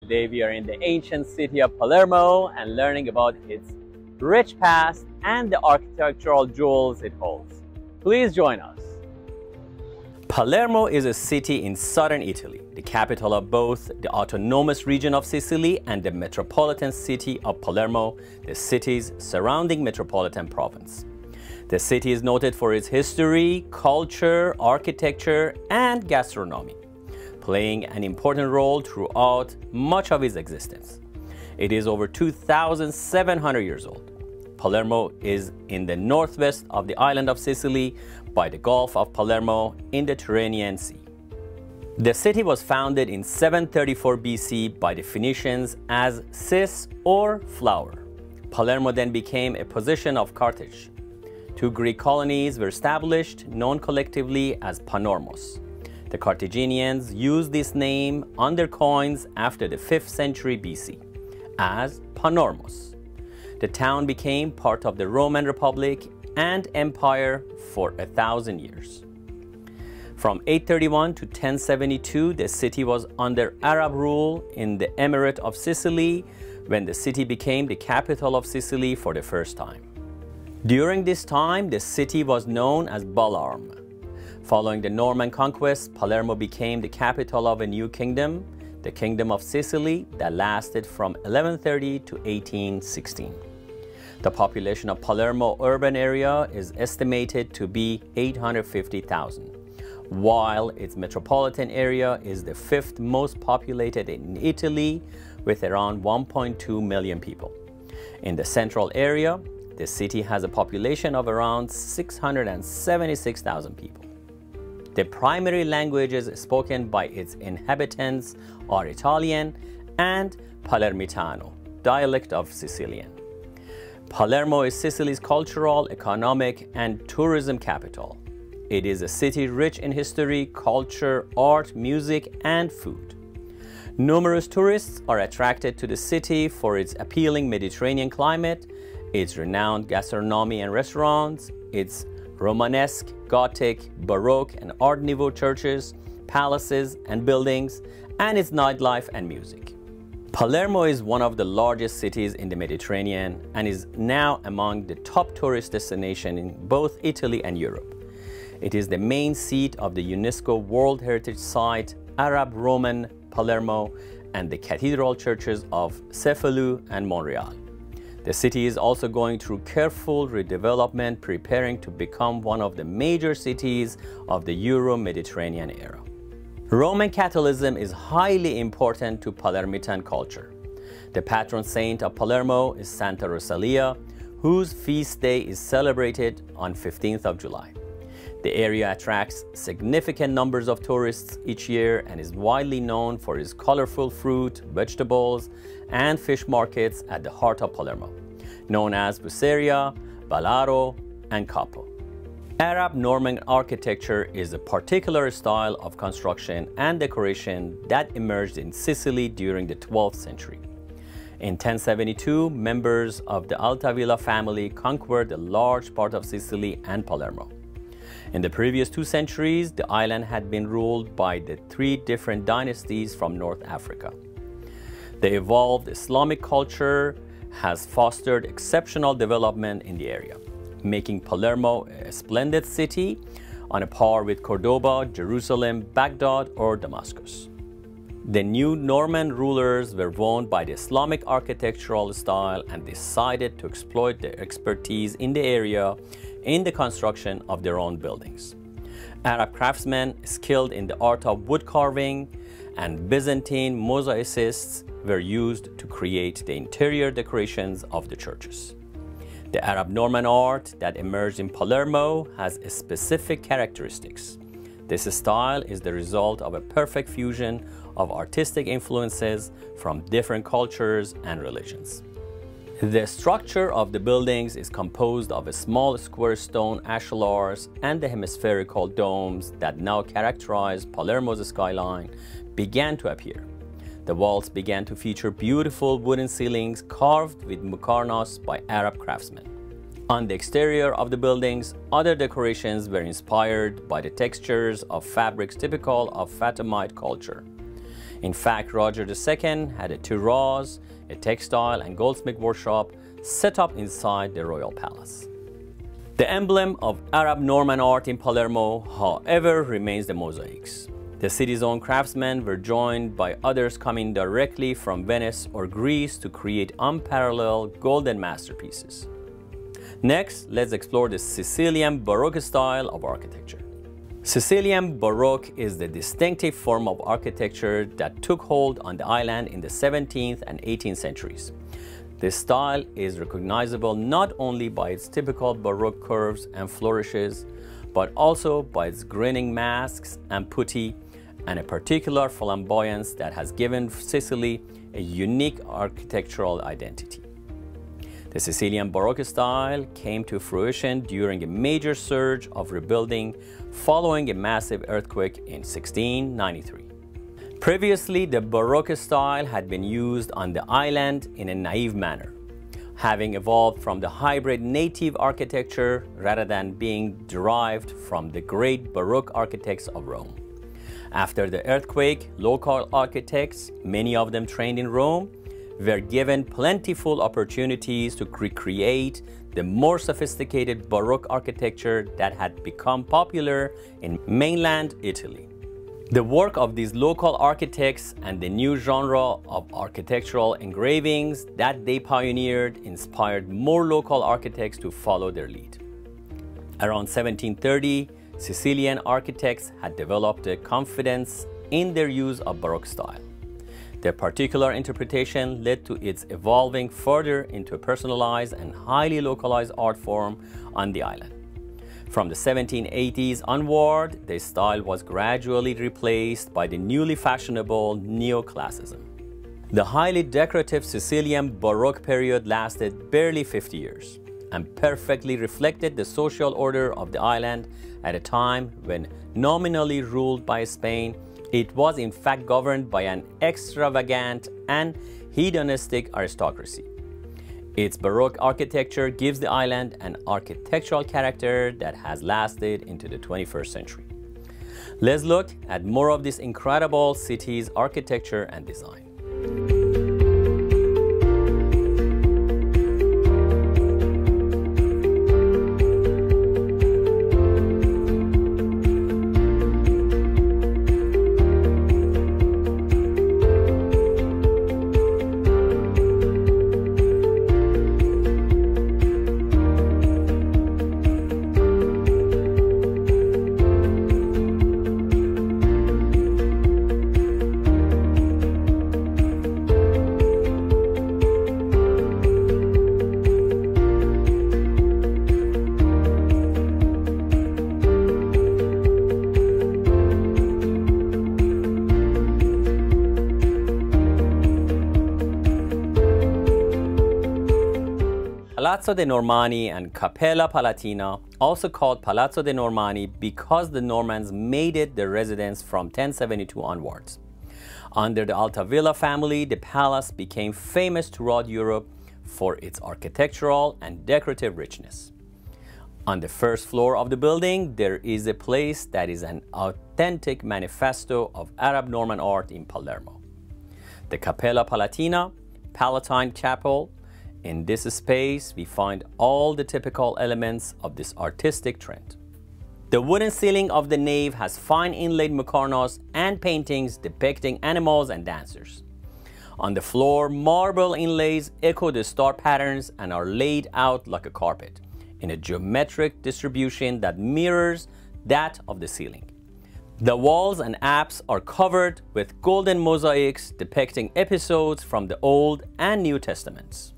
Today we are in the ancient city of Palermo and learning about its rich past and the architectural jewels it holds. Please join us. Palermo is a city in southern Italy, the capital of both the autonomous region of Sicily and the metropolitan city of Palermo, the city's surrounding metropolitan province. The city is noted for its history, culture, architecture, and gastronomy, playing an important role throughout much of its existence. It is over 2,700 years old. Palermo is in the northwest of the island of Sicily by the Gulf of Palermo in the Tyrrhenian Sea. The city was founded in 734 BC by the Phoenicians as Cis or flour. Palermo then became a possession of Carthage. Two Greek colonies were established, known collectively as Panormos. The Carthaginians used this name on their coins after the 5th century BC as Panormos. The town became part of the Roman Republic and Empire for 1,000 years. From 831 to 1072, the city was under Arab rule in the Emirate of Sicily when the city became the capital of Sicily for the first time. During this time, the city was known as Balarm. Following the Norman conquest, Palermo became the capital of a new kingdom, the Kingdom of Sicily, that lasted from 1130 to 1816. The population of Palermo urban area is estimated to be 850,000, while its metropolitan area is the 5th most populated in Italy with around 1.2 million people. In the central area, the city has a population of around 676,000 people. The primary languages spoken by its inhabitants are Italian and Palermitano, dialect of Sicilian. Palermo is Sicily's cultural, economic, and tourism capital. It is a city rich in history, culture, art, music, and food. Numerous tourists are attracted to the city for its appealing Mediterranean climate, its renowned gastronomy and restaurants, its Romanesque, Gothic, Baroque, and Art Nouveau churches, palaces, and buildings, and its nightlife and music. Palermo is one of the largest cities in the Mediterranean and is now among the top tourist destinations in both Italy and Europe. It is the main seat of the UNESCO World Heritage Site, Arab Roman Palermo, and the cathedral churches of Cefalù and Montreal. The city is also going through careful redevelopment, preparing to become one of the major cities of the Euro-Mediterranean era. Roman Catholicism is highly important to Palermitan culture. The patron saint of Palermo is Santa Rosalia, whose feast day is celebrated on 15th of July. The area attracts significant numbers of tourists each year and is widely known for its colorful fruit, vegetables, and fish markets at the heart of Palermo, known as Buceria, Balaro, and Capo. Arab Norman architecture is a particular style of construction and decoration that emerged in Sicily during the 12th century. In 1072, members of the Altavilla family conquered a large part of Sicily and Palermo. In the previous 2 centuries, the island had been ruled by the 3 different dynasties from North Africa. The evolved Islamic culture has fostered exceptional development in the area, making Palermo a splendid city on a par with Cordoba, Jerusalem, Baghdad, or Damascus. The new Norman rulers were won by the Islamic architectural style and decided to exploit their expertise in the area in the construction of their own buildings. Arab craftsmen skilled in the art of wood carving and Byzantine mosaicists were used to create the interior decorations of the churches. The Arab Norman art that emerged in Palermo has specific characteristics. This style is the result of a perfect fusion of artistic influences from different cultures and religions. The structure of the buildings is composed of a small square stone ashlars and the hemispherical domes that now characterize Palermo's skyline began to appear. The walls began to feature beautiful wooden ceilings carved with muqarnas by Arab craftsmen. On the exterior of the buildings, other decorations were inspired by the textures of fabrics typical of Fatimite culture. In fact, Roger II had a tiroirs, a textile and goldsmith workshop set up inside the royal palace. The emblem of Arab Norman art in Palermo, however, remains the mosaics. The city's own craftsmen were joined by others coming directly from Venice or Greece to create unparalleled golden masterpieces. Next, let's explore the Sicilian Baroque style of architecture. Sicilian Baroque is the distinctive form of architecture that took hold on the island in the 17th and 18th centuries. This style is recognizable not only by its typical Baroque curves and flourishes, but also by its grinning masks and putti, and a particular flamboyance that has given Sicily a unique architectural identity. The Sicilian Baroque style came to fruition during a major surge of rebuilding following a massive earthquake in 1693. Previously, the Baroque style had been used on the island in a naive manner, having evolved from the hybrid native architecture rather than being derived from the great Baroque architects of Rome. After the earthquake, local architects, many of them trained in Rome, were given plentiful opportunities to recreate the more sophisticated Baroque architecture that had become popular in mainland Italy. The work of these local architects and the new genre of architectural engravings that they pioneered inspired more local architects to follow their lead. Around 1730, Sicilian architects had developed a confidence in their use of Baroque style. Their particular interpretation led to its evolving further into a personalized and highly localized art form on the island. From the 1780s onward, the style was gradually replaced by the newly fashionable neoclassicism. The highly decorative Sicilian Baroque period lasted barely 50 years and perfectly reflected the social order of the island at a time when nominally ruled by Spain. It was in fact governed by an extravagant and hedonistic aristocracy. Its Baroque architecture gives the island an architectural character that has lasted into the 21st century. Let's look at more of this incredible city's architecture and design. Palazzo de' Normanni and Cappella Palatina, also called Palazzo de' Normanni because the Normans made it their residence from 1072 onwards. Under the Altavilla family, the palace became famous throughout Europe for its architectural and decorative richness. On the first floor of the building, there is a place that is an authentic manifesto of Arab Norman art in Palermo. The Cappella Palatina, Palatine Chapel. In this space, we find all the typical elements of this artistic trend. The wooden ceiling of the nave has fine inlaid muqarnas and paintings depicting animals and dancers. On the floor, marble inlays echo the star patterns and are laid out like a carpet in a geometric distribution that mirrors that of the ceiling. The walls and apse are covered with golden mosaics depicting episodes from the Old and New Testaments.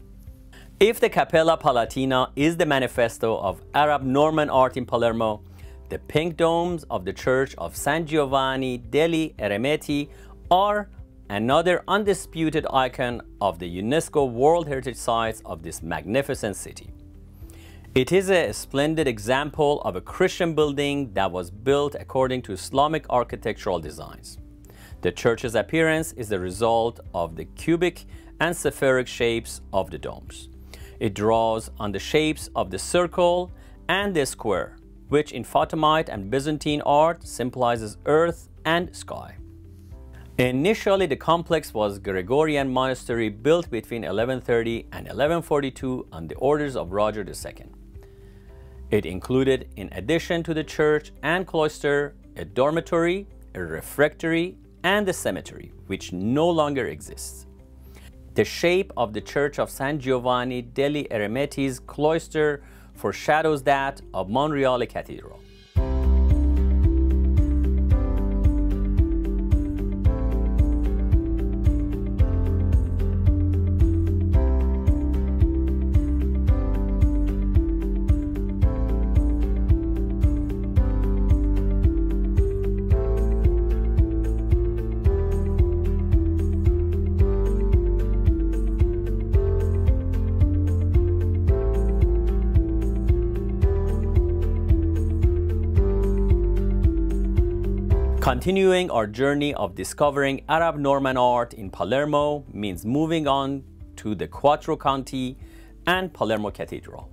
If the Cappella Palatina is the manifesto of Arab Norman art in Palermo, the pink domes of the Church of San Giovanni degli Eremiti are another undisputed icon of the UNESCO World Heritage Sites of this magnificent city. It is a splendid example of a Christian building that was built according to Islamic architectural designs. The church's appearance is the result of the cubic and spheric shapes of the domes. It draws on the shapes of the circle and the square, which in Fatimite and Byzantine art symbolizes earth and sky. Initially, the complex was a Gregorian monastery built between 1130 and 1142 on the orders of Roger II. It included, in addition to the church and cloister, a dormitory, a refectory, and a cemetery, which no longer exists. The shape of the Church of San Giovanni degli Eremites cloister foreshadows that of Monreale Cathedral. Continuing our journey of discovering Arab Norman art in Palermo means moving on to the Quattro Canti and Palermo Cathedral.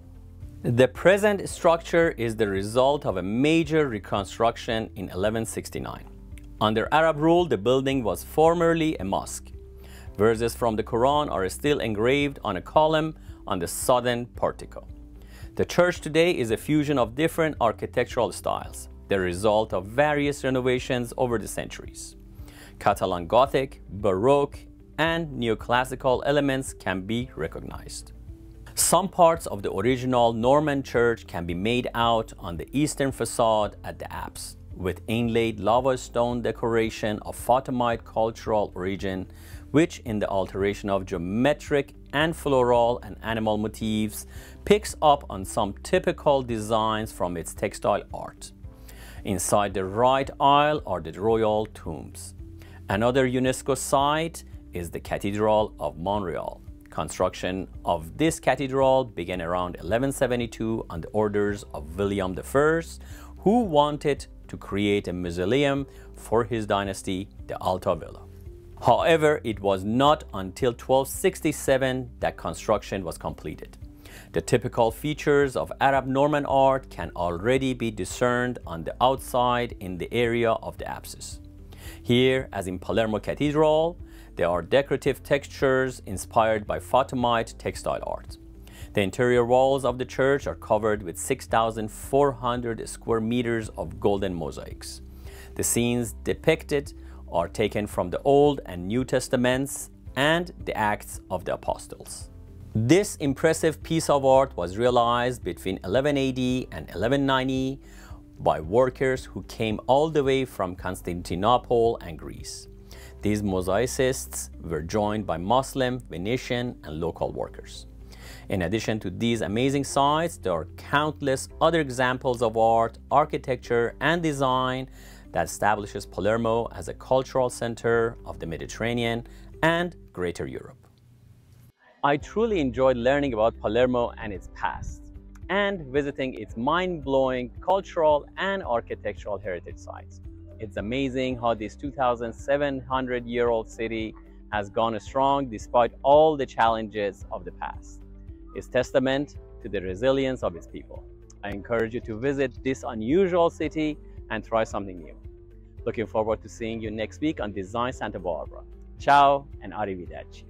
The present structure is the result of a major reconstruction in 1169. Under Arab rule, the building was formerly a mosque. Verses from the Quran are still engraved on a column on the southern portico. The church today is a fusion of different architectural styles, the result of various renovations over the centuries. Catalan Gothic, Baroque, and neoclassical elements can be recognized. Some parts of the original Norman church can be made out on the eastern facade at the apse, with inlaid lava stone decoration of Fatimite cultural origin, which in the alteration of geometric and floral and animal motifs picks up on some typical designs from its textile art. Inside the right aisle are the royal tombs. Another UNESCO site is the Cathedral of Montreal. Construction of this cathedral began around 1172 on the orders of William I, who wanted to create a mausoleum for his dynasty, the Alta Villa. However, it was not until 1267 that construction was completed. The typical features of Arab Norman art can already be discerned on the outside in the area of the apsis. Here, as in Palermo Cathedral, there are decorative textures inspired by Fatimite textile art. The interior walls of the church are covered with 6,400 square meters of golden mosaics. The scenes depicted are taken from the Old and New Testaments and the Acts of the Apostles. This impressive piece of art was realized between 1180 and 1190 by workers who came all the way from Constantinople and Greece. These mosaicists were joined by Muslim, Venetian, and local workers. In addition to these amazing sites, there are countless other examples of art, architecture, and design that establishes Palermo as a cultural center of the Mediterranean and Greater Europe. I truly enjoyed learning about Palermo and its past, and visiting its mind-blowing cultural and architectural heritage sites. It's amazing how this 2,700-year-old city has gone strong despite all the challenges of the past. It's testament to the resilience of its people. I encourage you to visit this unusual city and try something new. Looking forward to seeing you next week on Design Santa Barbara. Ciao and arrivederci.